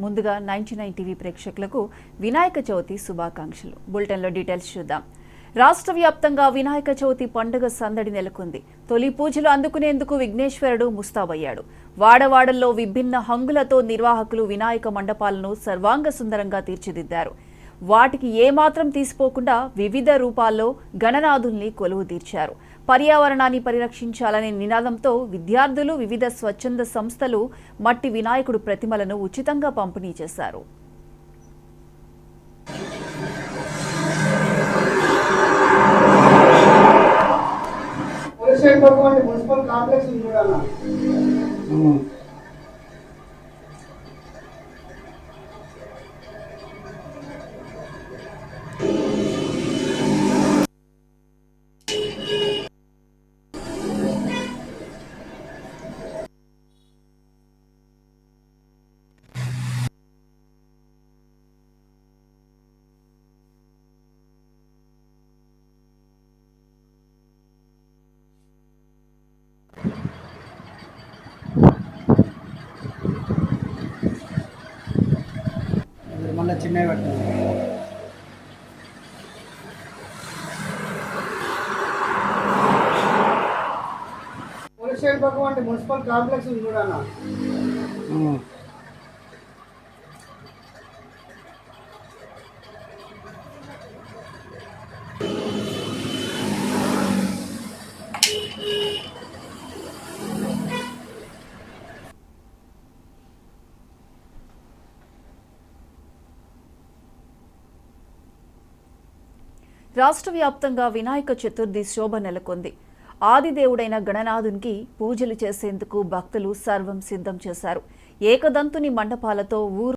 ముందుగా 99 టీవీ ప్రేక్షకులకు వినాయక చవితి శుభాకాంక్షలు. బులెటిన్లో డీటెయిల్స్ చూద్దాం. రాష్ట్ర వ్యాప్తంగా వినాయక చవితి పండుగ సందడి నెలకొంది. తొలి పూజలు అందుకునేందుకు విఘ్నేశ్వరుడు ముస్తాబయ్యాడు. వాడవాడల్లో విభిన్న హంగులతో నిర్వాహకులు వినాయక మండపాలను సర్వాంగ సుందరంగా తీర్చిదిద్దారు. వాటికి ఏమాత్రం తీసిపోకుండా వివిధ రూపాల్లో గణనాథుల్ని కొలువు తీర్చారు. పర్యావరణాన్ని పరిరక్షించాలనే నినాదంతో విద్యార్థులు, వివిధ స్వచ్ఛంద సంస్థలు మట్టి వినాయకుడు ప్రతిమలను ఉచితంగా పంపిణీ చేశారు. మున్సిపల్ కాంప్లెక్స్ మళ్ళీ చిన్నవి పట్టింది. పోలీస్ స్టేషన్ పక్కన అంటే మున్సిపల్ కాంప్లెక్స్ చూడన్నా. రాష్ట్ర వ్యాప్తంగా వినాయక చతుర్థి శోభ నెలకొంది. ఆదిదేవుడైన గణనాథునికి పూజలు చేసేందుకు భక్తులు సర్వం సిద్ధం చేశారు. ఏకదంతుని మండపాలతో ఊరు